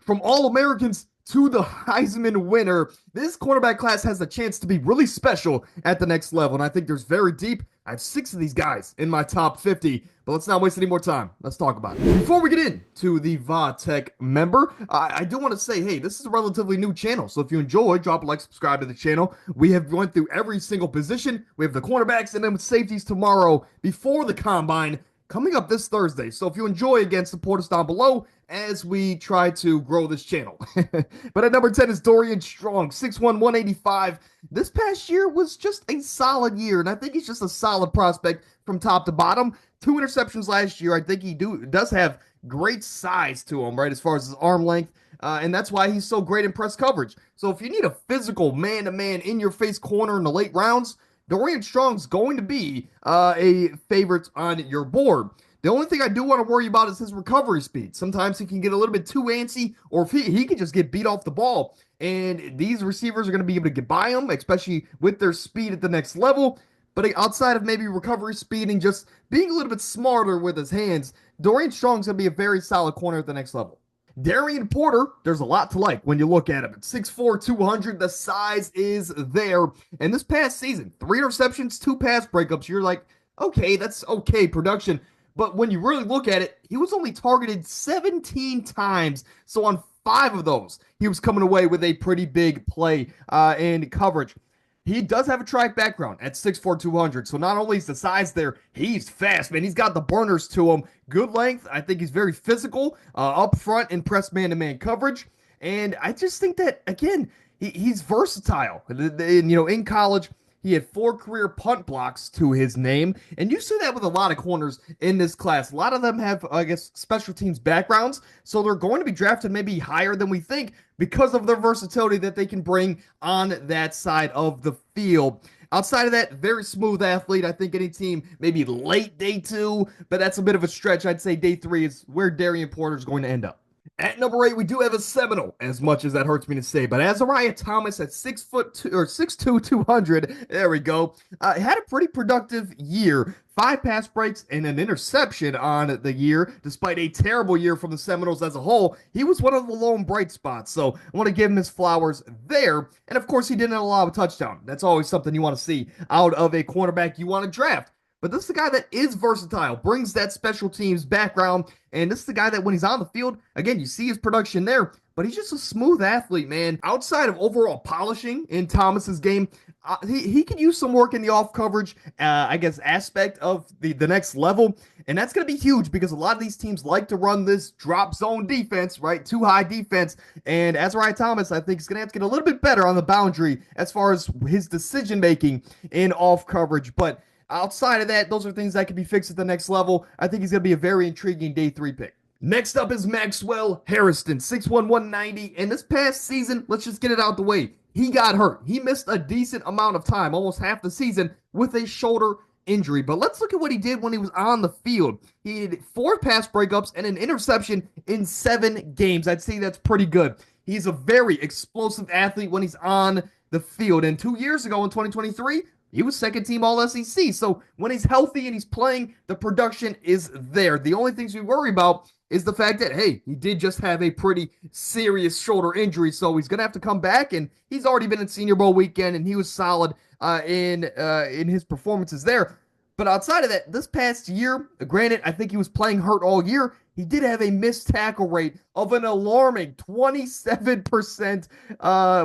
From All-Americans to the Heisman winner, this cornerback class has a chance to be really special at the next level. And I think there's very deep. I have 6 of these guys in my top 50, but let's not waste any more time. Let's talk about it. Before we get into the VaTech member, I do want to say, hey, this is a relatively new channel. So if you enjoy, drop a like, subscribe to the channel. We have gone through every single position. We have the cornerbacks and then with safeties tomorrow before the combine coming up this Thursday. So if you enjoy, again, support us down below as we try to grow this channel. But at number 10 is Dorian Strong, 6'1", 185. This past year was just a solid year, and I think he's just a solid prospect from top to bottom. 2 interceptions last year. I think he does have great size to him, right, as far as his arm length. And that's why he's so great in press coverage. So if you need a physical man-to-man in-your-face corner in the late rounds, Dorian Strong's going to be a favorite on your board. The only thing I do want to worry about is his recovery speed. Sometimes he can get a little bit too antsy, or if he can just get beat off the ball. And these receivers are going to be able to get by him, especially with their speed at the next level. But outside of maybe recovery speed and just being a little bit smarter with his hands, Dorian Strong's going to be a very solid corner at the next level. Darian Porter, there's a lot to like when you look at him. At 6'4", 200, the size is there. And this past season, 3 interceptions, 2 pass breakups. You're like, okay, that's okay production. But when you really look at it, he was only targeted 17 times. So on 5 of those, he was coming away with a pretty big play and coverage. He does have a track background at 6'4", 200. So not only is the size there, he's fast, man. He's got the burners to him. Good length. I think he's very physical up front in press man-to-man coverage. And I just think that, again, he's versatile. And, in college, he had 4 career punt blocks to his name. And you see that with a lot of corners in this class. A lot of them have, I guess, special teams backgrounds. So they're going to be drafted maybe higher than we think because of their versatility that they can bring on that side of the field. Outside of that, very smooth athlete. I think any team, maybe late day 2, but that's a bit of a stretch. I'd say day 3 is where Darian Porter is going to end up. At number 8, we do have a Seminole, as much as that hurts me to say, but Azariah Thomas at 6'2", 200, there we go, had a pretty productive year. 5 pass breaks and an interception on the year, despite a terrible year from the Seminoles as a whole. He was one of the lone bright spots, so I want to give him his flowers there. And of course, he didn't allow a touchdown. That's always something you want to see out of a cornerback you want to draft. But this is the guy that is versatile, brings that special teams background, and this is the guy that when he's on the field, again, you see his production there, but he's just a smooth athlete, man. Outside of overall polishing in Thomas's game, he could use some work in the off coverage, I guess, aspect of the next level, and that's going to be huge because a lot of these teams like to run this drop zone defense, right? Too high defense, and Azariah Thomas, I think, is going to have to get a little bit better on the boundary as far as his decision-making in off coverage, but outside of that, those are things that can be fixed at the next level. I think he's going to be a very intriguing day 3 pick. Next up is Maxwell Harrison, 6'1", 190. And this past season, let's just get it out the way. He got hurt. He missed a decent amount of time, almost half the season, with a shoulder injury. But let's look at what he did when he was on the field. He had 4 pass breakups and an interception in 7 games. I'd say that's pretty good. He's a very explosive athlete when he's on the field. And 2 years ago in 2023, he was second team All-SEC. So when he's healthy and he's playing, the production is there. The only things we worry about is the fact that, hey, he did just have a pretty serious shoulder injury. So he's going to have to come back. And he's already been in Senior Bowl weekend, and he was solid in his performances there. But outside of that, this past year, granted, I think he was playing hurt all year. He did have a missed tackle rate of an alarming 27%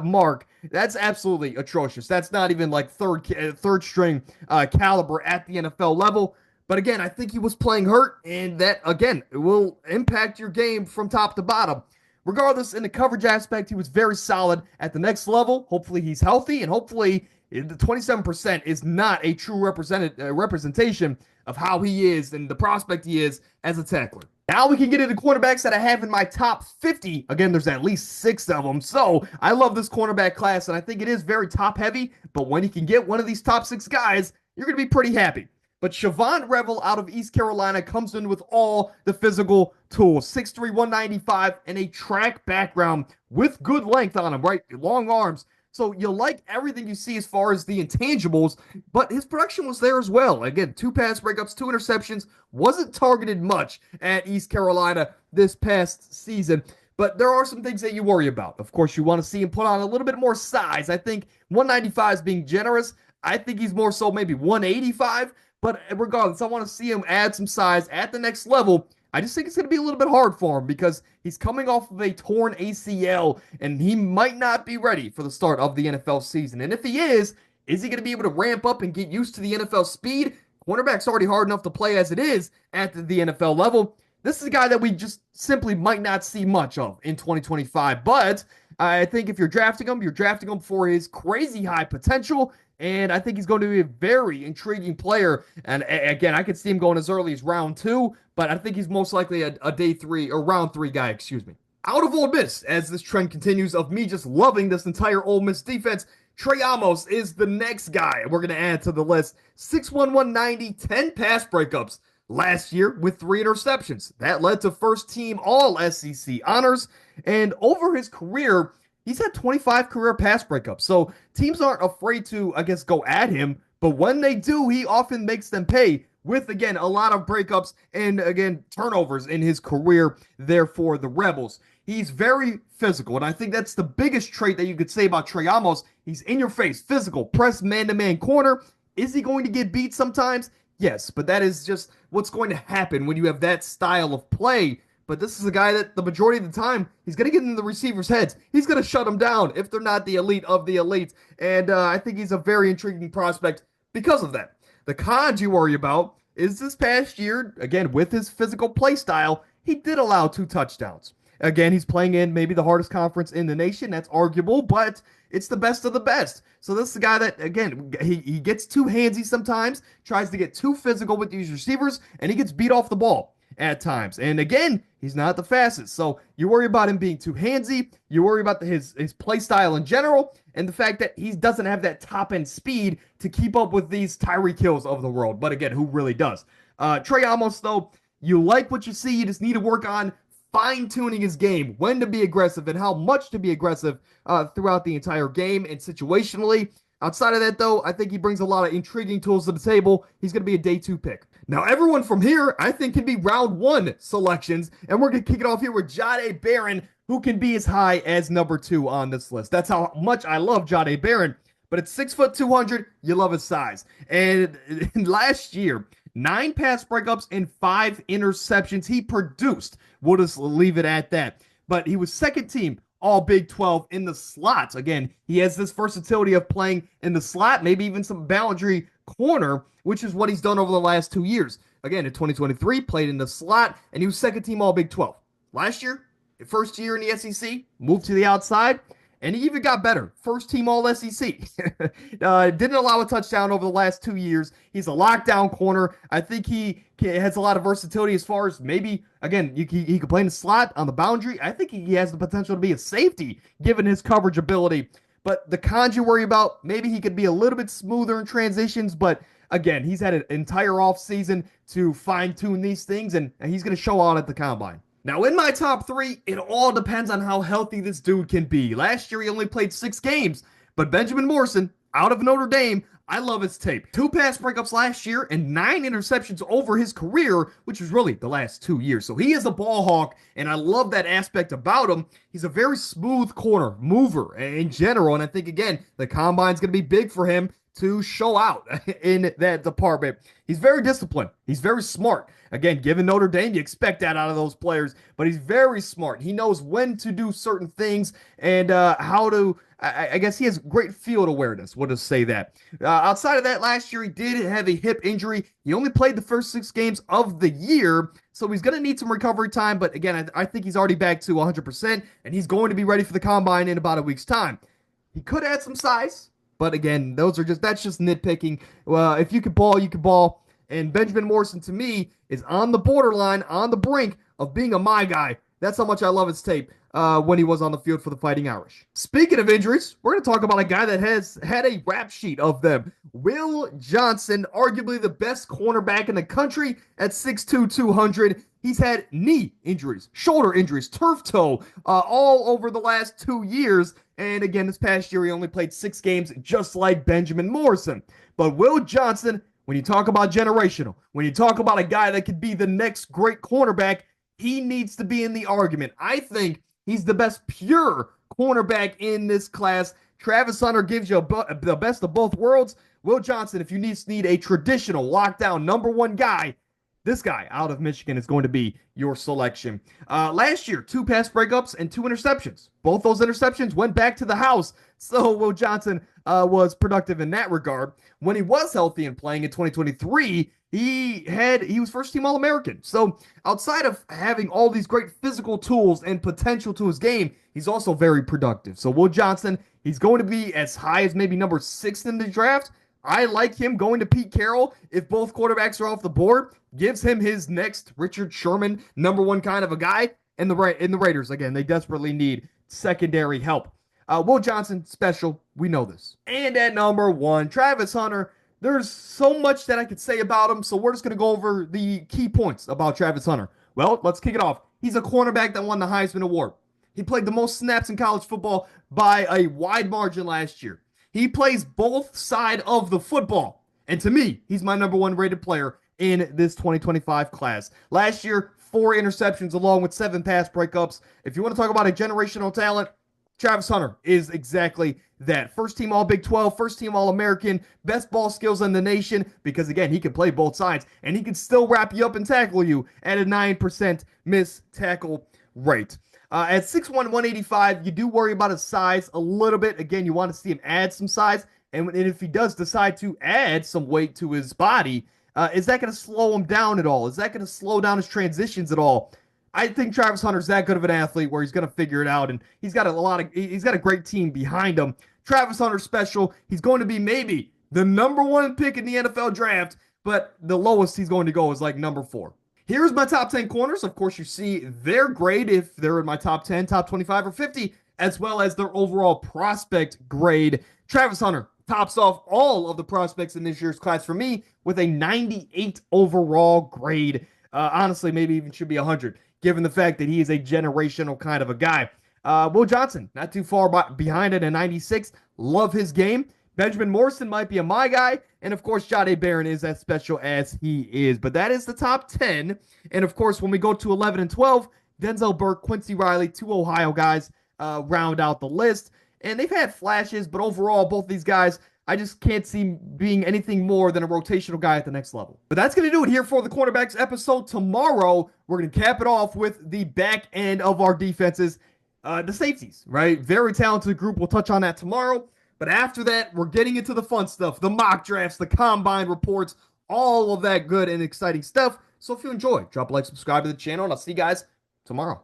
mark. That's absolutely atrocious. That's not even like third string caliber at the NFL level. But again, I think he was playing hurt, and that, again, will impact your game from top to bottom. Regardless, in the coverage aspect, he was very solid at the next level. Hopefully he's healthy, and hopefully the 27% is not a true representation of how he is and the prospect he is as a tackler. Now we can get into cornerbacks that I have in my top 50. Again, there's at least 6 of them. So I love this cornerback class, and I think it is very top heavy. But when you can get one of these top 6 guys, you're going to be pretty happy. But Shavon Revel out of East Carolina comes in with all the physical tools. 6'3", 195, and a track background with good length on him, right? Long arms. So you like everything you see as far as the intangibles, but his production was there as well. Again, 2 pass breakups, 2 interceptions, wasn't targeted much at East Carolina this past season. But there are some things that you worry about. Of course, you want to see him put on a little bit more size. I think 195 is being generous. I think he's more so maybe 185. But regardless, I want to see him add some size at the next level. I just think it's going to be a little bit hard for him because he's coming off of a torn ACL and he might not be ready for the start of the NFL season. And if he is he going to be able to ramp up and get used to the NFL speed? Cornerback's already hard enough to play as it is at the NFL level. This is a guy that we just simply might not see much of in 2025. But I think if you're drafting him, you're drafting him for his crazy high potential. And I think he's going to be a very intriguing player. And again, I could see him going as early as round 2, but I think he's most likely a day 3 or round 3 guy, excuse me. Out of Ole Miss, as this trend continues of me just loving this entire Ole Miss defense, Trey Amos is the next guy we're going to add to the list. 6'1", 190, 10 pass breakups last year with 3 interceptions. That led to first team all SEC honors. And over his career, he's had 25 career pass breakups. So teams aren't afraid to, I guess, go at him. But when they do, he often makes them pay with, again, a lot of breakups and, again, turnovers in his career there for the Rebels. He's very physical, and I think that's the biggest trait that you could say about Trey Amos. He's in your face, physical, press man-to-man corner. Is he going to get beat sometimes? Yes, but that is just what's going to happen when you have that style of play. But this is a guy that the majority of the time, he's going to get in the receivers' heads. He's going to shut them down if they're not the elite of the elites. And I think he's a very intriguing prospect because of that. The cons you worry about is this past year, again, with his physical play style, he did allow 2 touchdowns. Again, he's playing in maybe the hardest conference in the nation. That's arguable, but it's the best of the best. So this is a guy that, again, he gets too handsy sometimes, tries to get too physical with these receivers, and he gets beat off the ball at times. And again, he's not the fastest. So you worry about him being too handsy. You worry about his play style in general, and the fact that he doesn't have that top-end speed to keep up with these Tyreek Hills of the world. But again, who really does? Trey Amos, though, you like what you see. You just need to work on fine-tuning his game, when to be aggressive and how much to be aggressive throughout the entire game and situationally. Outside of that, though, I think he brings a lot of intriguing tools to the table. He's going to be a day 2 pick. Now, everyone from here, I think, can be round 1 selections, and we're going to kick it off here with Jahdae Barron, who can be as high as number 2 on this list. That's how much I love Jahdae Barron, but at 6', 200, you love his size. And last year, 9 pass breakups and 5 interceptions he produced. We'll just leave it at that. But he was second team all Big 12 in the slot. Again, he has this versatility of playing in the slot, maybe even some boundary corner, which is what he's done over the last 2 years. Again, in 2023, played in the slot, and he was second team all Big 12. Last year, first year in the SEC, moved to the outside, and he even got better. First team all SEC. Didn't allow a touchdown over the last 2 years. He's a lockdown corner. I think he has a lot of versatility as far as maybe, again, he could play in the slot on the boundary. I think he has the potential to be a safety given his coverage ability. But the cons you worry about, maybe he could be a little bit smoother in transitions. But again, he's had an entire offseason to fine-tune these things, and he's going to show out at the combine. Now, in my top 3, it all depends on how healthy this dude can be. Last year, he only played 6 games, but Benjamin Morrison, out of Notre Dame, I love his tape. 2 pass breakups last year and 9 interceptions over his career, which was really the last 2 years. So he is a ball hawk, and I love that aspect about him. He's a very smooth corner mover in general, and I think, again, the combine's going to be big for him to show out in that department. He's very disciplined. He's very smart. Again, given Notre Dame, you expect that out of those players, but he's very smart. He knows when to do certain things and how to, I guess he has great field awareness. We'll just say that. Outside of that, last year he did have a hip injury. He only played the first 6 games of the year, so he's going to need some recovery time, but again, I think he's already back to 100%, and he's going to be ready for the combine in about a week's time. He could add some size. But again, that's just nitpicking. Well, if you could ball, you could ball. And Benjamin Morrison, to me, is on the borderline, on the brink of being a my guy. That's how much I love his tape when he was on the field for the Fighting Irish. Speaking of injuries, we're going to talk about a guy that has had a rap sheet of them. Will Johnson, arguably the best cornerback in the country at 6'2", 200. He's had knee injuries, shoulder injuries, turf toe, all over the last 2 years. And again, this past year, he only played 6 games, just like Benjamin Morrison. But Will Johnson, when you talk about generational, when you talk about a guy that could be the next great cornerback, he needs to be in the argument. I think He's the best pure cornerback in this class. Travis Hunter gives you the best of both worlds. Will Johnson, if you need a traditional lockdown number one guy, this guy out of Michigan is going to be your selection. Last year, 2 pass breakups and 2 interceptions. Both those interceptions went back to the house. So Will Johnson was productive in that regard. When he was healthy and playing in 2023, he was first team All-American. So outside of having all these great physical tools and potential to his game, he's also very productive. So Will Johnson, he's going to be as high as maybe number 6 in the draft. I like him going to Pete Carroll if both quarterbacks are off the board. Gives him his next Richard Sherman number one kind of a guy. And the Raiders, again, they desperately need secondary help. Will Johnson, special. We know this. And at number 1, Travis Hunter. There's so much that I could say about him, so we're just going to go over the key points about Travis Hunter. Well, let's kick it off. He's a cornerback that won the Heisman Award. He played the most snaps in college football by a wide margin last year. He plays both sides of the football. And to me, he's my number 1 rated player in this 2025 class. Last year, 4 interceptions along with 7 pass breakups. If you want to talk about a generational talent, Travis Hunter is exactly that. First team All Big 12, first team All American, best ball skills in the nation because, again, he can play both sides and he can still wrap you up and tackle you at a 9% miss tackle rate. At 6'1", 185, you do worry about his size a little bit. Again, you want to see him add some size. And if he does decide to add some weight to his body, is that going to slow him down at all? Is that going to slow down his transitions at all? I think Travis Hunter's that good of an athlete where he's going to figure it out, and he's got a great team behind him. Travis Hunter's special. He's going to be maybe the number 1 pick in the NFL draft, but the lowest he's going to go is like number 4. Here's my top 10 corners. Of course, you see their grade if they're in my top 10, top 25, or 50, as well as their overall prospect grade. Travis Hunter tops off all of the prospects in this year's class for me with a 98 overall grade. Honestly, maybe even should be 100, given the fact that he is a generational kind of a guy. Will Johnson, not too far behind at a 96. Love his game. Benjamin Morrison might be a my guy. And, of course, Jahdae Barron is as special as he is. But that is the top 10. And, of course, when we go to 11 and 12, Denzel Burke, Quincy Riley, 2 Ohio guys round out the list. And they've had flashes, but overall, both these guys, I just can't see being anything more than a rotational guy at the next level. But that's going to do it here for the Cornerbacks episode. Tomorrow, we're going to cap it off with the back end of our defenses, the safeties, right? Very talented group. We'll touch on that tomorrow. But after that, we're getting into the fun stuff, the mock drafts, the combine reports, all of that good and exciting stuff. So if you enjoy, drop a like, subscribe to the channel, and I'll see you guys tomorrow.